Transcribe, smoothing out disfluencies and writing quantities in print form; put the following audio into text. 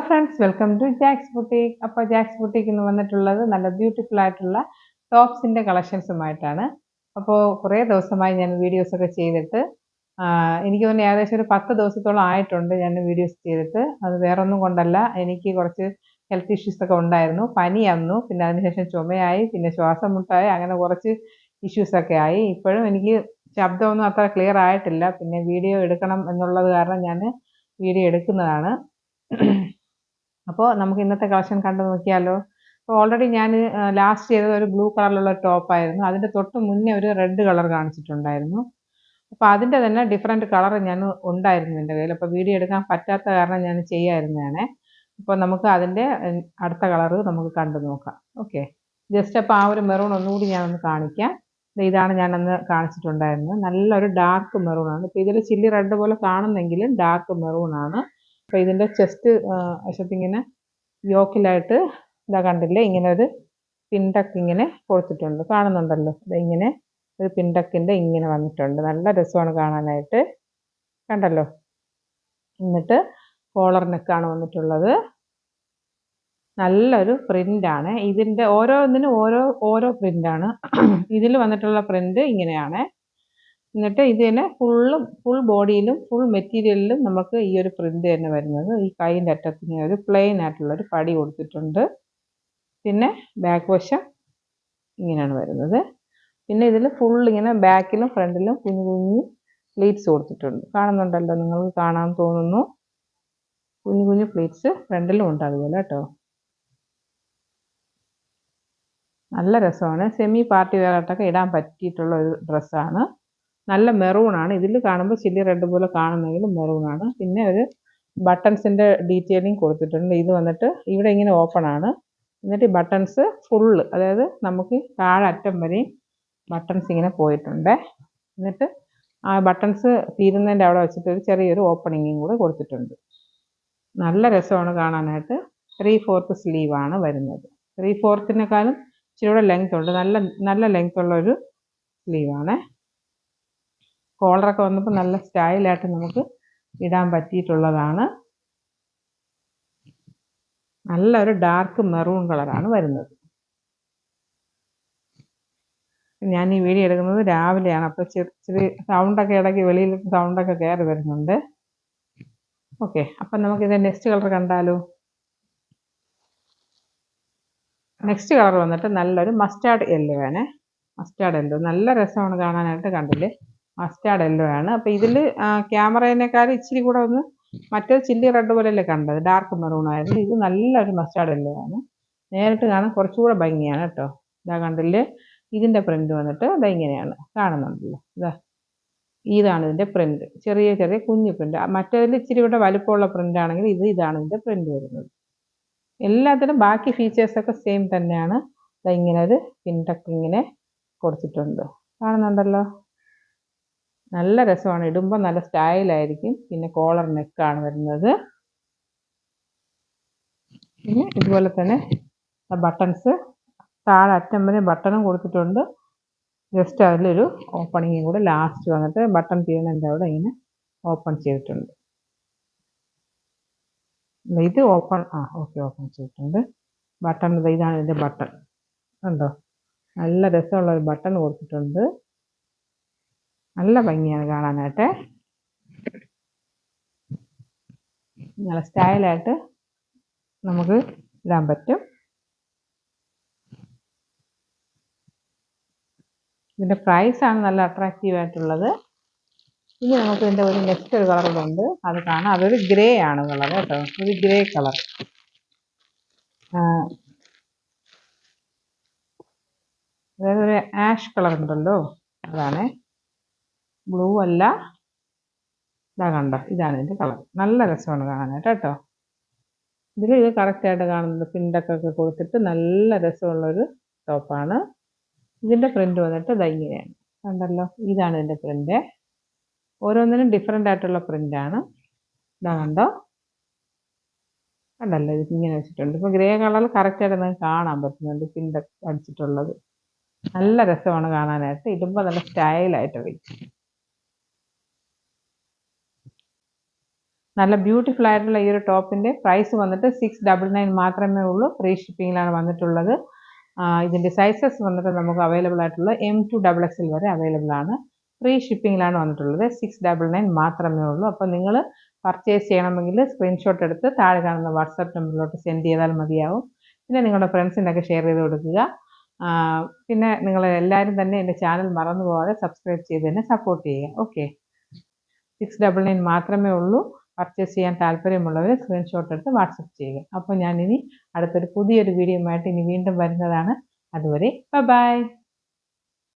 Friends, welcome to Jacks boutique. അപ്പോൾ Jacks boutique ഇന്ന് വന്നിട്ടുള്ളത് നല്ല ബ്യൂട്ടിഫുൾ ആയിട്ടുള്ള ടോപ്സിൻ്റെ കളക്ഷൻസുമായിട്ടാണ്. അപ്പോൾ കുറേ ദിവസമായി ഞാൻ വീഡിയോസൊക്കെ ചെയ്തിട്ട് എനിക്ക് തോന്നുന്നു ഏകദേശം ഒരു 10 ദിവസത്തോളം ആയിട്ടുണ്ട് ഞാൻ വീഡിയോസ് ചെയ്തിട്ട്. അത് വേറൊന്നും കൊണ്ടല്ല, എനിക്ക് കുറച്ച് ഹെൽത്ത് ഇഷ്യൂസൊക്കെ ഉണ്ടായിരുന്നു. പനി വന്നു, പിന്നെ അതിനുശേഷം ചുമയായി, പിന്നെ ശ്വാസം മുട്ടായി, അങ്ങനെ കുറച്ച് ഇഷ്യൂസൊക്കെ ആയി. ഇപ്പോഴും എനിക്ക് ശബ്ദമൊന്നും അത്ര ക്ലിയർ ആയിട്ടില്ല. പിന്നെ വീഡിയോ എടുക്കണം എന്നുള്ളത് കാരണം ഞാൻ വീഡിയോ എടുക്കുന്നതാണ്. അപ്പോൾ നമുക്ക് ഇന്നത്തെ കളക്ഷൻ കണ്ടു നോക്കിയാലോ. അപ്പോൾ ഓൾറെഡി ഞാൻ ലാസ്റ്റ് ചെയ്തത് ഒരു ബ്ലൂ കളറിലുള്ള ടോപ്പായിരുന്നു. അതിൻ്റെ തൊട്ട് മുന്നേ ഒരു റെഡ് കളർ കാണിച്ചിട്ടുണ്ടായിരുന്നു. അപ്പോൾ അതിൻ്റെ തന്നെ ഡിഫറെൻറ്റ് കളർ ഞാൻ ഉണ്ടായിരുന്നു എൻ്റെ കയ്യിൽ. അപ്പോൾ വീഡിയോ എടുക്കാൻ പറ്റാത്ത കാരണം ഞാൻ ചെയ്യാതിരുന്നതാണ്. അപ്പോൾ നമുക്ക് അതിൻ്റെ അടുത്ത കളറ് നമുക്ക് കണ്ടു നോക്കാം. ഓക്കെ, ജസ്റ്റ് അപ്പോൾ ആ ഒരു മെറൂൺ ഒന്നുകൂടി ഞാനൊന്ന് കാണിക്കാം. ഇതാണ് ഞാനന്ന് കാണിച്ചിട്ടുണ്ടായിരുന്നത്. നല്ലൊരു ഡാർക്ക് മെറൂണാണ്. ഇപ്പോൾ ഇതിൽ ചില്ലി റെഡ് പോലെ കാണുന്നെങ്കിലും ഡാർക്ക് മെറൂണാണ്. അപ്പോൾ ഇതിൻ്റെ ചെസ്റ്റ് വശത്തിങ്ങനെ യോക്കിലായിട്ട് ഇതാ കണ്ടില്ലേ, ഇങ്ങനെ ഒരു പിൻടക്ക് ഇങ്ങനെ കൊടുത്തിട്ടുണ്ട്, കാണുന്നുണ്ടല്ലോ. ഇങ്ങനെ ഒരു പിൻടക്കിൻ്റെ ഇങ്ങനെ വന്നിട്ടുണ്ട്. നല്ല രസമാണ് കാണാനായിട്ട്, കണ്ടല്ലോ. എന്നിട്ട് കോളർ നെക്കാണ് വന്നിട്ടുള്ളത്. നല്ലൊരു പ്രിൻ്റാണ്. ഇതിൻ്റെ ഓരോന്നിനും ഓരോ പ്രിൻ്റാണ്. ഇതിൽ വന്നിട്ടുള്ള പ്രിൻ്റ് ഇങ്ങനെയാണ്. എന്നിട്ട് ഇതിന് ഫുൾ ബോഡിയിലും ഫുൾ മെറ്റീരിയലിലും നമുക്ക് ഈ ഒരു പ്രിൻ്റ് തന്നെ വരുന്നത്. ഈ കൈൻ്റെ അറ്റത്തിന് ഒരു പ്ലെയിൻ ആയിട്ടുള്ളൊരു പടി കൊടുത്തിട്ടുണ്ട്. പിന്നെ ബാക്ക് വശം ഇങ്ങനെയാണ് വരുന്നത്. പിന്നെ ഇതിൽ ഫുൾ ഇങ്ങനെ ബാക്കിലും ഫ്രണ്ടിലും കുഞ്ഞു കുഞ്ഞു പ്ലീറ്റ്സ് കൊടുത്തിട്ടുണ്ട്, കാണുന്നുണ്ടല്ലോ, നിങ്ങൾക്ക് കാണാൻ തോന്നുന്നു. കുഞ്ഞു കുഞ്ഞു പ്ലീറ്റ്സ് ഫ്രണ്ടിലും ഉണ്ട് അതുപോലെ കേട്ടോ. നല്ല രസമാണ്. സെമി പാർട്ടി വെയറായിട്ടൊക്കെ ഇടാൻ പറ്റിയിട്ടുള്ള ഒരു ഡ്രസ്സാണ്. നല്ല മെറൂണാണ്. ഇതിൽ കാണുമ്പോൾ ചില്ലി റെഡ് പോലെ കാണുന്നെങ്കിലും മെറൂണാണ്. പിന്നെ ഒരു ബട്ടൺസിൻ്റെ ഡീറ്റെയിലിംഗ് കൊടുത്തിട്ടുണ്ട്. ഇത് വന്നിട്ട് ഇവിടെ ഇങ്ങനെ ഓപ്പൺ ആണ്. എന്നിട്ട് ഈ ബട്ടൺസ് ഫുള്ള്, അതായത് നമുക്ക് താഴെ അറ്റം വരെയും ബട്ടൺസ് ഇങ്ങനെ പോയിട്ടുണ്ട്. എന്നിട്ട് ആ ബട്ടൺസ് തീരുന്നതിൻ്റെ അവിടെ വെച്ചിട്ട് ഒരു ചെറിയൊരു ഓപ്പണിങ്ങും കൂടെ കൊടുത്തിട്ടുണ്ട്. നല്ല രസമാണ് കാണാനായിട്ട്. 3/4 സ്ലീവാണ് വരുന്നത്. 3/4-നേക്കാളും ഇച്ചിരി കൂടെ ലെങ്ത് ഉണ്ട്. നല്ല ലെങ്ത് ഉള്ളൊരു സ്ലീവാണ്. കോളറൊക്കെ വന്നപ്പോൾ നല്ല സ്റ്റൈലായിട്ട് നമുക്ക് ഇടാൻ പറ്റിയിട്ടുള്ളതാണ്. നല്ലൊരു ഡാർക്ക് മെറൂൺ കളറാണ് വരുന്നത്. ഞാൻ ഈ വീഡിയോ എടുക്കുന്നത് രാവിലെയാണ്, അപ്പോൾ ചെറിയ സൗണ്ടൊക്കെ ഇടയ്ക്ക് വെളിയിൽ സൗണ്ടൊക്കെ കയറി വരുന്നുണ്ട്. ഓക്കെ, അപ്പം നമുക്കിത് നെക്സ്റ്റ് കളർ കണ്ടാലോ. നെക്സ്റ്റ് കളർ വന്നിട്ട് നല്ലൊരു മസ്റ്റാർഡ് യെല്ലോ ആണ്. മസ്റ്റാർഡ് യെല്ലോ നല്ല രസമാണ് കാണാനായിട്ട്, കണ്ടില്ലേ, മസ്റ്റാർഡ് യെല്ലോ ആണ്. അപ്പോൾ ഇതിൽ ക്യാമറേനേക്കാൾ ഇച്ചിരി കൂടെ ഒന്ന്, മറ്റേത് ചില്ലി റെഡ് പോലെയല്ലേ കണ്ടത്, ഡാർക്ക് മെറൂൺ ആയിരുന്നു. ഇത് നല്ലൊരു മസ്റ്റാർഡ് യെല്ലോ ആണ്. നേരിട്ട് കാണാൻ കുറച്ചുകൂടെ ഭംഗിയാണ് കേട്ടോ. ഇതാ കണ്ടില്ലേ, ഇതിൻ്റെ പ്രിൻ്റ് വന്നിട്ട് ഇതാ ഇങ്ങനെയാണ്, കാണുന്നുണ്ടല്ലോ. ഇതാണ് ഇതിൻ്റെ പ്രിൻ്റ്, ചെറിയ ചെറിയ കുഞ്ഞു പ്രിൻ്റ്. മറ്റേതിൽ ഇച്ചിരി കൂടെ വലുപ്പമുള്ള പ്രിൻ്റ് ആണെങ്കിൽ ഇതാണ് ഇതിൻ്റെ പ്രിൻ്റ് വരുന്നത്. എല്ലാത്തിനും ബാക്കി ഫീച്ചേഴ്സൊക്കെ സെയിം തന്നെയാണ്. ഇങ്ങനെ ഒരു പിൻടക്ക് ഇങ്ങനെ കൊടുത്തിട്ടുണ്ട്, കാണുന്നുണ്ടല്ലോ. നല്ല രസമാണ്, ഇടുമ്പോൾ നല്ല സ്റ്റൈലായിരിക്കും. പിന്നെ കോളർ നെക്കാണ് വരുന്നത്. പിന്നെ ഇതുപോലെ തന്നെ ബട്ടൺസ് താഴെ അറ്റം വരെ ബട്ടണും കൊടുത്തിട്ടുണ്ട്. ജസ്റ്റ് അതിലൊരു ഓപ്പണിങ്ങും കൂടെ ലാസ്റ്റ് വന്നിട്ട് ബട്ടൺ തീരുന്നതിൻ്റെ അവിടെ ഇങ്ങനെ ഓപ്പൺ ചെയ്തിട്ടുണ്ട്. ഇത് ഓപ്പൺ ഓപ്പൺ ചെയ്തിട്ടുണ്ട്. ബട്ടൺ ഇതാണ് ഇതിൻ്റെ ബട്ടൺ, കണ്ടോ. നല്ല രസമുള്ള ഒരു ബട്ടൺ കൊടുത്തിട്ടുണ്ട്. നല്ല ഭംഗിയാണ് കാണാനായിട്ട്. നല്ല സ്റ്റൈലായിട്ട് നമുക്ക് ഇടാൻ പറ്റും. ഇതിൻ്റെ പ്രൈസാണ് നല്ല അട്രാക്റ്റീവ് ആയിട്ടുള്ളത്. ഇനി നമുക്ക് ഇതിൻ്റെ ഒരു നെക്സ്റ്റ് ഒരു കളറുണ്ട്, അത് കാണാം. അതൊരു ഗ്രേ ആണ് കളർ കേട്ടോ, ഒരു ഗ്രേ കളർ. അതായത് ഒരു ആഷ് കളർ ഉണ്ടല്ലോ, അതാണ്. ബ്ലൂ അല്ല, ഇതാ കണ്ടോ, ഇതാണ് ഇതിൻ്റെ കളർ. നല്ല രസമാണ് കാണാനായിട്ട് കേട്ടോ. ഇത് കറക്റ്റായിട്ട് കാണുന്നത് പിൻടക്കൊക്കെ കൊടുത്തിട്ട് നല്ല രസമുള്ളൊരു ടോപ്പാണ്. ഇതിൻ്റെ പ്രിൻ്റ് വന്നിട്ട് ഇങ്ങനെയാണ്, കണ്ടല്ലോ. ഇതാണ് ഇതിൻ്റെ പ്രിൻ്റ്. ഓരോന്നിനും ഡിഫറെൻ്റ് ആയിട്ടുള്ള പ്രിൻ്റാണ്. ഇതാ കണ്ടോ, കണ്ടല്ലോ, ഇത് ഇങ്ങനെ വെച്ചിട്ടുണ്ട്. ഇപ്പോൾ ഗ്രേ കളർ കറക്റ്റായിട്ട് നമുക്ക് കാണാൻ പറ്റുന്നുണ്ട് പിൻടക്ക് അടിച്ചിട്ടുള്ളത്. നല്ല രസമാണ് കാണാനായിട്ട്, ഇടുമ്പോൾ നല്ല സ്റ്റൈലായിട്ട് വരും. നല്ല ബ്യൂട്ടിഫുൾ ആയിട്ടുള്ള ഈ ഒരു ടോപ്പിൻ്റെ പ്രൈസ് വന്നിട്ട് 699 മാത്രമേ ഉള്ളൂ. ഫ്രീ ഷിപ്പിങ്ങിലാണ് വന്നിട്ടുള്ളത്. ഇതിൻ്റെ സൈസസ് വന്നിട്ട് നമുക്ക് അവൈലബിൾ ആയിട്ടുള്ള M2 XXL വരെ അവൈലബിൾ ആണ്. ഫ്രീ ഷിപ്പിങ്ങിലാണ് വന്നിട്ടുള്ളത്. 699 മാത്രമേ ഉള്ളൂ. അപ്പോൾ നിങ്ങൾ പർച്ചേസ് ചെയ്യണമെങ്കിൽ സ്ക്രീൻഷോട്ട് എടുത്ത് താഴെ കാണുന്ന വാട്സാപ്പ് നമ്പറിലോട്ട് സെൻഡ് ചെയ്താൽ മതിയാവും. പിന്നെ നിങ്ങളുടെ ഫ്രണ്ട്സിനൊക്കെ ഷെയർ ചെയ്ത് കൊടുക്കുക. പിന്നെ നിങ്ങൾ എല്ലാവരും തന്നെ എൻ്റെ ചാനൽ മറന്നു പോകാതെ സബ്സ്ക്രൈബ് ചെയ്ത് തന്നെ സപ്പോർട്ട് ചെയ്യുക. ഓക്കെ, 699 മാത്രമേ ഉള്ളൂ. പർച്ചേസ് ചെയ്യാൻ താല്പര്യമുള്ളവർ സ്ക്രീൻഷോട്ട് എടുത്ത് വാട്സപ്പ് ചെയ്യുക. അപ്പോൾ ഞാനിനി അടുത്തൊരു പുതിയൊരു വീഡിയോയുമായിട്ട് ഇനി വീണ്ടും വരുന്നതാണ്. അതുവരെ ബൈ.